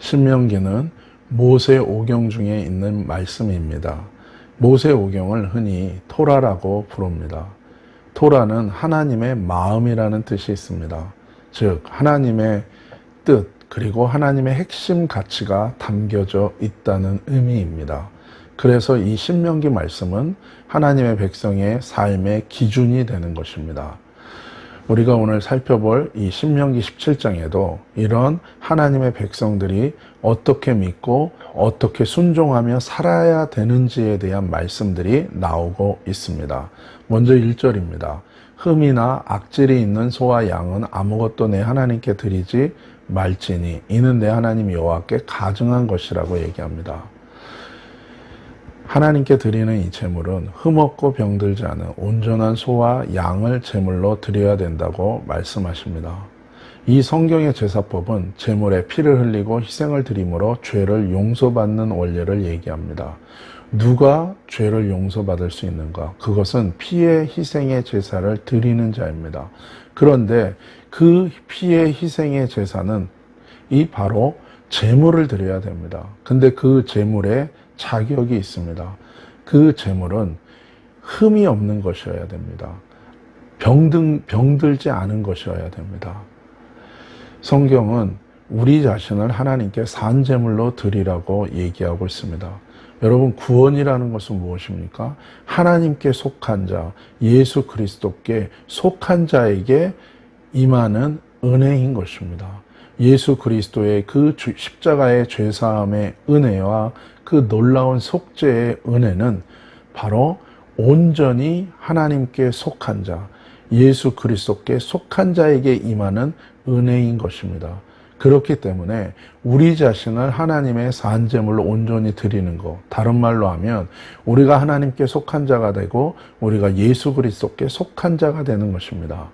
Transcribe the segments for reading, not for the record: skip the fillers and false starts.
신명기는 모세오경 중에 있는 말씀입니다. 모세오경을 흔히 토라라고 부릅니다. 토라는 하나님의 마음이라는 뜻이 있습니다. 즉 하나님의 뜻 그리고 하나님의 핵심 가치가 담겨져 있다는 의미입니다. 그래서 이 신명기 말씀은 하나님의 백성의 삶의 기준이 되는 것입니다. 우리가 오늘 살펴볼 이 신명기 17장에도 이런 하나님의 백성들이 어떻게 믿고 어떻게 순종하며 살아야 되는지에 대한 말씀들이 나오고 있습니다. 먼저 1절입니다. 흠이나 악질이 있는 소와 양은 아무것도 내 하나님께 드리지 말지니 이는 내 하나님 여호와께 가증한 것이라고 얘기합니다. 하나님께 드리는 이 제물은 흠없고 병들지 않은 온전한 소와 양을 제물로 드려야 된다고 말씀하십니다. 이 성경의 제사법은 제물에 피를 흘리고 희생을 드림으로 죄를 용서받는 원리를 얘기합니다. 누가 죄를 용서받을 수 있는가? 그것은 피의 희생의 제사를 드리는 자입니다. 그런데 그 피의 희생의 제사는 이 바로 제물을 드려야 됩니다. 근데 그 제물에 자격이 있습니다. 그 제물은 흠이 없는 것이어야 됩니다. 병들지 않은 것이어야 됩니다. 성경은 우리 자신을 하나님께 산 제물로 드리라고 얘기하고 있습니다. 여러분, 구원이라는 것은 무엇입니까? 하나님께 속한 자, 예수 그리스도께 속한 자에게 임하는 은혜인 것입니다. 예수 그리스도의 그 십자가의 죄사함의 은혜와 그 놀라운 속죄의 은혜는 바로 온전히 하나님께 속한 자, 예수 그리스도께 속한 자에게 임하는 은혜인 것입니다. 그렇기 때문에 우리 자신을 하나님의 산 제물로 온전히 드리는 것, 다른 말로 하면 우리가 하나님께 속한 자가 되고 우리가 예수 그리스도께 속한 자가 되는 것입니다.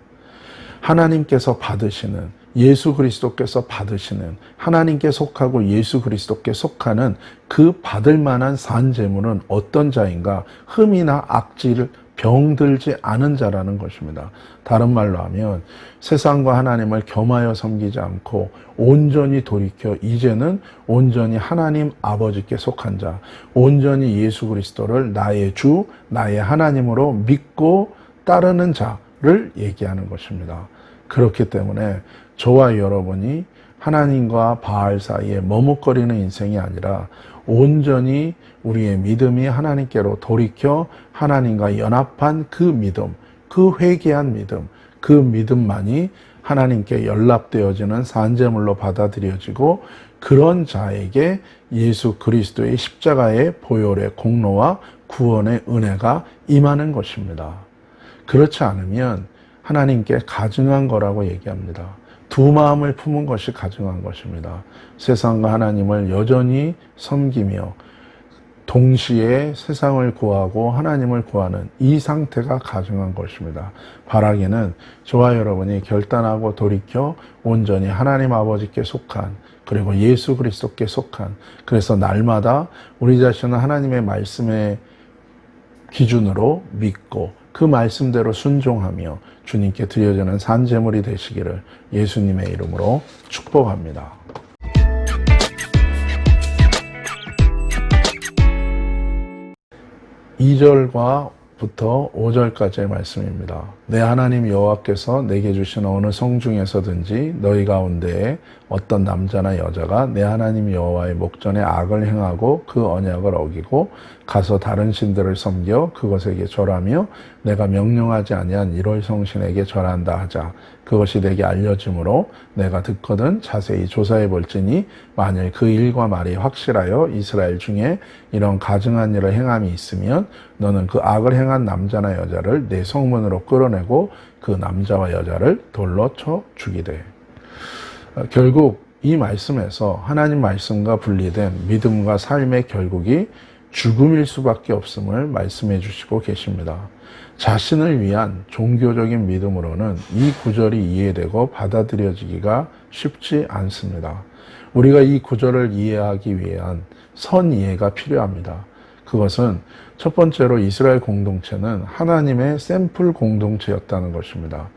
하나님께서 받으시는, 예수 그리스도께서 받으시는, 하나님께 속하고 예수 그리스도께 속하는 그 받을 만한 산 제물은 어떤 자인가? 흠이나 악질, 병들지 않은 자라는 것입니다. 다른 말로 하면 세상과 하나님을 겸하여 섬기지 않고 온전히 돌이켜 이제는 온전히 하나님 아버지께 속한 자, 온전히 예수 그리스도를 나의 주, 나의 하나님으로 믿고 따르는 자를 얘기하는 것입니다. 그렇기 때문에 저와 여러분이 하나님과 바알 사이에 머뭇거리는 인생이 아니라 온전히 우리의 믿음이 하나님께로 돌이켜 하나님과 연합한 그 믿음, 그 회개한 믿음, 그 믿음만이 하나님께 연락되어지는 산제물로 받아들여지고 그런 자에게 예수 그리스도의 십자가의 보혈의 공로와 구원의 은혜가 임하는 것입니다. 그렇지 않으면 하나님께 가증한 거라고 얘기합니다. 두 마음을 품은 것이 가증한 것입니다. 세상과 하나님을 여전히 섬기며 동시에 세상을 구하고 하나님을 구하는 이 상태가 가증한 것입니다. 바라기는 저와 여러분이 결단하고 돌이켜 온전히 하나님 아버지께 속한, 그리고 예수 그리스도께 속한, 그래서 날마다 우리 자신은 하나님의 말씀의 기준으로 믿고 그 말씀대로 순종하며 주님께 드려지는 산제물이 되시기를 예수님의 이름으로 축복합니다. 2절부터 5절까지의 말씀입니다. 내 하나님 여호와께서 내게 주신 어느 성 중에서든지 너희 가운데에 어떤 남자나 여자가 내 하나님 여호와의 목전에 악을 행하고 그 언약을 어기고 가서 다른 신들을 섬겨 그것에게 절하며 내가 명령하지 아니한 이럴 성신에게 절한다 하자. 그것이 내게 알려짐으로 내가 듣거든 자세히 조사해 볼지니 만일 그 일과 말이 확실하여 이스라엘 중에 이런 가증한 일을 행함이 있으면 너는 그 악을 행한 남자나 여자를 내 성문으로 끌어내고 그 남자와 여자를 돌로 쳐 죽이되. 결국 이 말씀에서 하나님 말씀과 분리된 믿음과 삶의 결국이 죽음일 수밖에 없음을 말씀해 주시고 계십니다. 자신을 위한 종교적인 믿음으로는 이 구절이 이해되고 받아들여지기가 쉽지 않습니다. 우리가 이 구절을 이해하기 위한 선 이해가 필요합니다. 그것은 첫 번째로 이스라엘 공동체는 하나님의 샘플 공동체였다는 것입니다.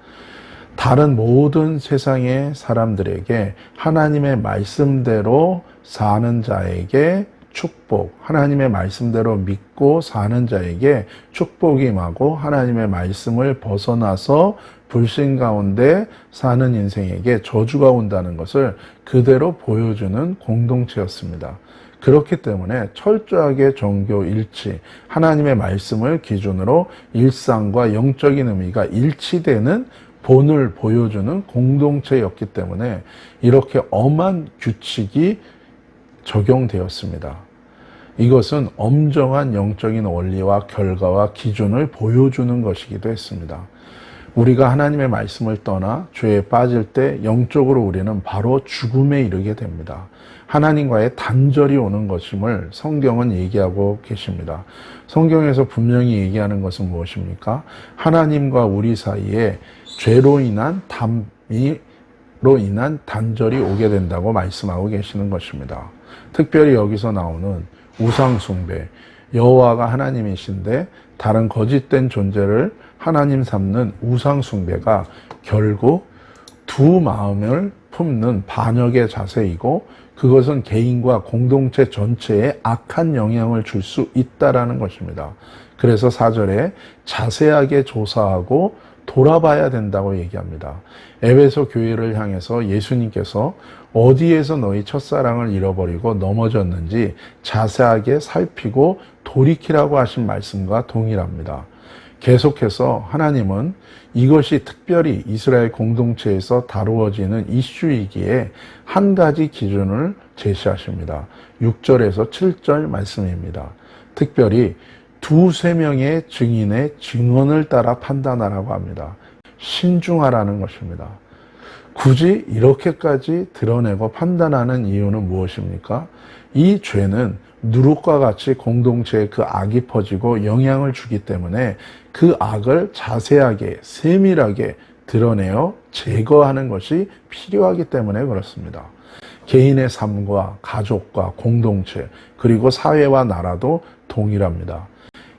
다른 모든 세상의 사람들에게 하나님의 말씀대로 사는 자에게 축복, 하나님의 말씀대로 믿고 사는 자에게 축복이 임하고 하나님의 말씀을 벗어나서 불신 가운데 사는 인생에게 저주가 온다는 것을 그대로 보여주는 공동체였습니다. 그렇기 때문에 철저하게 종교 일치, 하나님의 말씀을 기준으로 일상과 영적인 의미가 일치되는 본을 보여주는 공동체였기 때문에 이렇게 엄한 규칙이 적용되었습니다. 이것은 엄정한 영적인 원리와 결과와 기준을 보여주는 것이기도 했습니다. 우리가 하나님의 말씀을 떠나 죄에 빠질 때 영적으로 우리는 바로 죽음에 이르게 됩니다. 하나님과의 단절이 오는 것임을 성경은 얘기하고 계십니다. 성경에서 분명히 얘기하는 것은 무엇입니까? 하나님과 우리 사이에 죄로 인한 단절이 오게 된다고 말씀하고 계시는 것입니다. 특별히 여기서 나오는 우상 숭배, 여호와가 하나님이신데 다른 거짓된 존재를 하나님 삼는 우상 숭배가 결국 두 마음을 품는 반역의 자세이고 그것은 개인과 공동체 전체에 악한 영향을 줄 수 있다라는 것입니다. 그래서 4절에 자세하게 조사하고 돌아봐야 된다고 얘기합니다. 에베소 교회를 향해서 예수님께서 어디에서 너희 첫사랑을 잃어버리고 넘어졌는지 자세하게 살피고 돌이키라고 하신 말씀과 동일합니다. 계속해서 하나님은 이것이 특별히 이스라엘 공동체에서 다루어지는 이슈이기에 한 가지 기준을 제시하십니다. 6절에서 7절 말씀입니다. 특별히 두세 명의 증인의 증언을 따라 판단하라고 합니다. 신중하라는 것입니다. 굳이 이렇게까지 드러내고 판단하는 이유는 무엇입니까? 이 죄는 누룩과 같이 공동체에 그 악이 퍼지고 영향을 주기 때문에 그 악을 자세하게 세밀하게 드러내어 제거하는 것이 필요하기 때문에 그렇습니다. 개인의 삶과 가족과 공동체 그리고 사회와 나라도 동일합니다.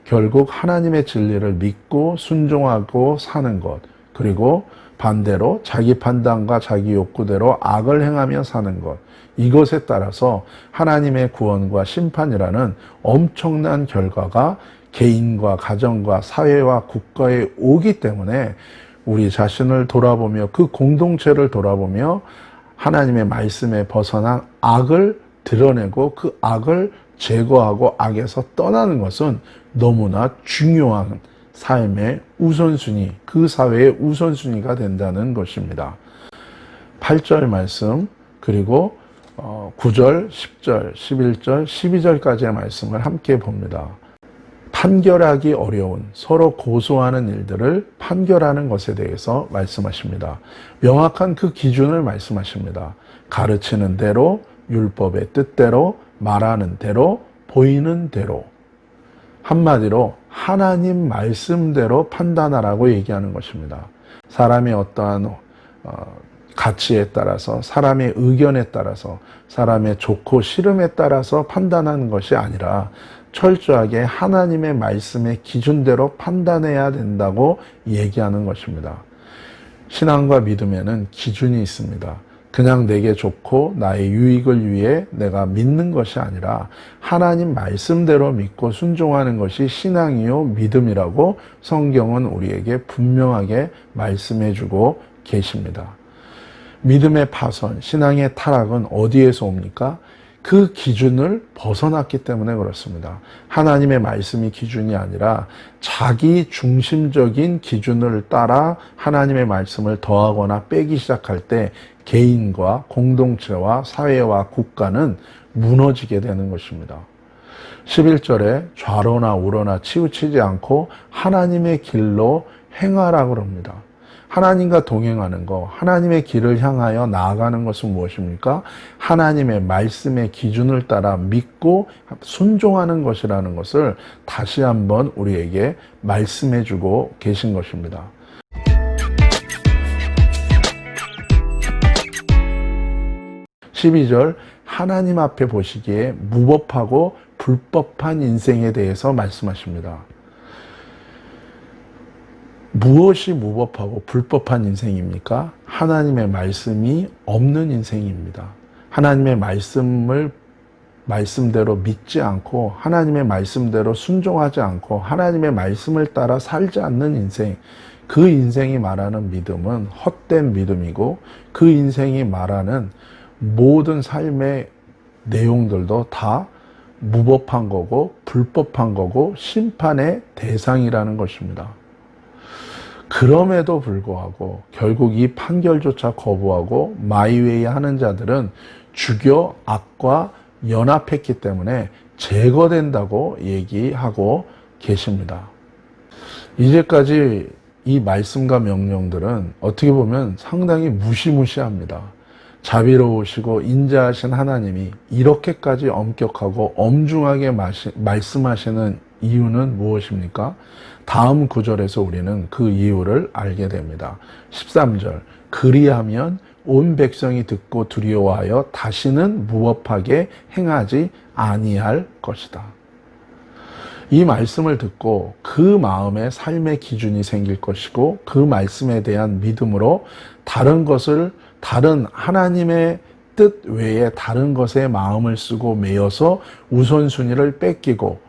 결국 하나님의 진리를 믿고 순종하고 사는 것 그리고 반대로 자기 판단과 자기 욕구대로 악을 행하며 사는 것 이것에 따라서 하나님의 구원과 심판이라는 엄청난 결과가 개인과 가정과 사회와 국가에 오기 때문에 우리 자신을 돌아보며 그 공동체를 돌아보며 하나님의 말씀에 벗어난 악을 드러내고 그 악을 제거하고 악에서 떠나는 것은 너무나 중요한 삶의 우선순위, 그 사회의 우선순위가 된다는 것입니다. 8절 말씀 그리고 9절, 10절, 11절, 12절까지의 말씀을 함께 봅니다. 판결하기 어려운 서로 고소하는 일들을 판결하는 것에 대해서 말씀하십니다. 명확한 그 기준을 말씀하십니다. 가르치는 대로, 율법의 뜻대로, 말하는 대로, 보이는 대로. 한마디로 하나님 말씀대로 판단하라고 얘기하는 것입니다. 사람의 어떠한 가치에 따라서 사람의 의견에 따라서 사람의 좋고 싫음에 따라서 판단하는 것이 아니라 철저하게 하나님의 말씀의 기준대로 판단해야 된다고 얘기하는 것입니다. 신앙과 믿음에는 기준이 있습니다. 그냥 내게 좋고 나의 유익을 위해 내가 믿는 것이 아니라 하나님 말씀대로 믿고 순종하는 것이 신앙이요 믿음이라고 성경은 우리에게 분명하게 말씀해주고 계십니다. 믿음의 파손, 신앙의 타락은 어디에서 옵니까? 그 기준을 벗어났기 때문에 그렇습니다. 하나님의 말씀이 기준이 아니라 자기 중심적인 기준을 따라 하나님의 말씀을 더하거나 빼기 시작할 때 개인과 공동체와 사회와 국가는 무너지게 되는 것입니다. 11절에 좌로나 우로나 치우치지 않고 하나님의 길로 행하라고 합니다. 하나님과 동행하는 것, 하나님의 길을 향하여 나아가는 것은 무엇입니까? 하나님의 말씀의 기준을 따라 믿고 순종하는 것이라는 것을 다시 한번 우리에게 말씀해 주고 계신 것입니다. 12절 하나님 앞에 보시기에 무법하고 불법한 인생에 대해서 말씀하십니다. 무엇이 무법하고 불법한 인생입니까? 하나님의 말씀이 없는 인생입니다. 하나님의 말씀대로 믿지 않고 하나님의 말씀대로 순종하지 않고 하나님의 말씀을 따라 살지 않는 인생, 그 인생이 말하는 믿음은 헛된 믿음이고 그 인생이 말하는 모든 삶의 내용들도 다 무법한 거고 불법한 거고 심판의 대상이라는 것입니다. 그럼에도 불구하고 결국 이 판결조차 거부하고 마이웨이 하는 자들은 죽여 악과 연합했기 때문에 제거된다고 얘기하고 계십니다. 이제까지 이 말씀과 명령들은 어떻게 보면 상당히 무시무시합니다. 자비로우시고 인자하신 하나님이 이렇게까지 엄격하고 엄중하게 말씀하시는 이유는 무엇입니까? 다음 구절에서 우리는 그 이유를 알게 됩니다. 13절, 그리하면 온 백성이 듣고 두려워하여 다시는 무법하게 행하지 아니할 것이다. 이 말씀을 듣고 그 마음에 삶의 기준이 생길 것이고 그 말씀에 대한 믿음으로 다른 하나님의 뜻 외에 다른 것에 마음을 쓰고 매여서 우선순위를 뺏기고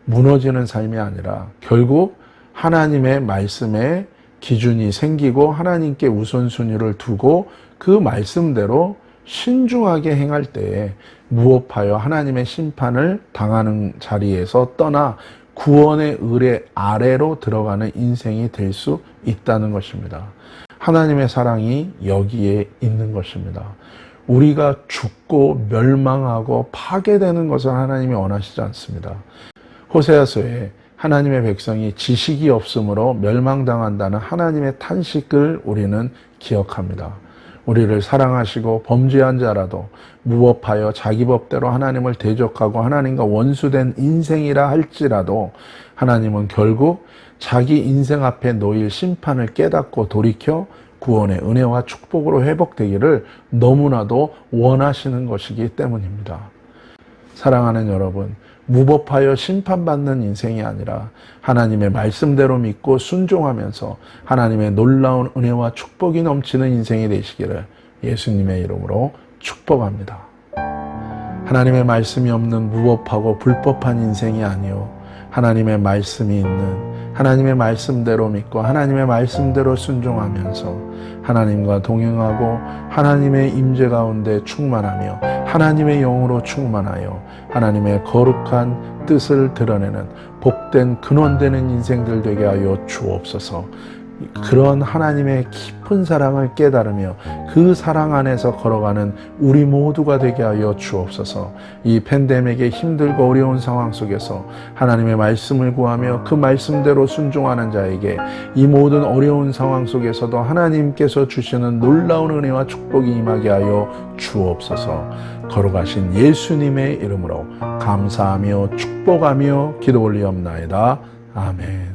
무너지는 삶이 아니라 결국 하나님의 말씀에 기준이 생기고 하나님께 우선순위를 두고 그 말씀대로 신중하게 행할 때에 무업하여 하나님의 심판을 당하는 자리에서 떠나 구원의 의뢰 아래로 들어가는 인생이 될 수 있다는 것입니다. 하나님의 사랑이 여기에 있는 것입니다. 우리가 죽고 멸망하고 파괴되는 것을 하나님이 원하시지 않습니다. 호세아서에 하나님의 백성이 지식이 없으므로 멸망당한다는 하나님의 탄식을 우리는 기억합니다. 우리를 사랑하시고 범죄한 자라도 무법하여 자기 법대로 하나님을 대적하고 하나님과 원수된 인생이라 할지라도 하나님은 결국 자기 인생 앞에 놓일 심판을 깨닫고 돌이켜 구원의 은혜와 축복으로 회복되기를 너무나도 원하시는 것이기 때문입니다. 사랑하는 여러분, 무법하여 심판받는 인생이 아니라 하나님의 말씀대로 믿고 순종하면서 하나님의 놀라운 은혜와 축복이 넘치는 인생이 되시기를 예수님의 이름으로 축복합니다. 하나님의 말씀이 없는 무법하고 불법한 인생이 아니요, 하나님의 말씀이 있는 하나님의 말씀대로 믿고 하나님의 말씀대로 순종하면서 하나님과 동행하고 하나님의 임재 가운데 충만하며 하나님의 영으로 충만하여 하나님의 거룩한 뜻을 드러내는 복된 근원되는 인생들 되게 하여 주옵소서. 그런 하나님의 깊은 사랑을 깨달으며 그 사랑 안에서 걸어가는 우리 모두가 되게 하여 주옵소서. 이 팬데믹의 힘들고 어려운 상황 속에서 하나님의 말씀을 구하며 그 말씀대로 순종하는 자에게 이 모든 어려운 상황 속에서도 하나님께서 주시는 놀라운 은혜와 축복이 임하게 하여 주옵소서. 걸어가신 예수님의 이름으로 감사하며 축복하며 기도 올리옵나이다. 아멘.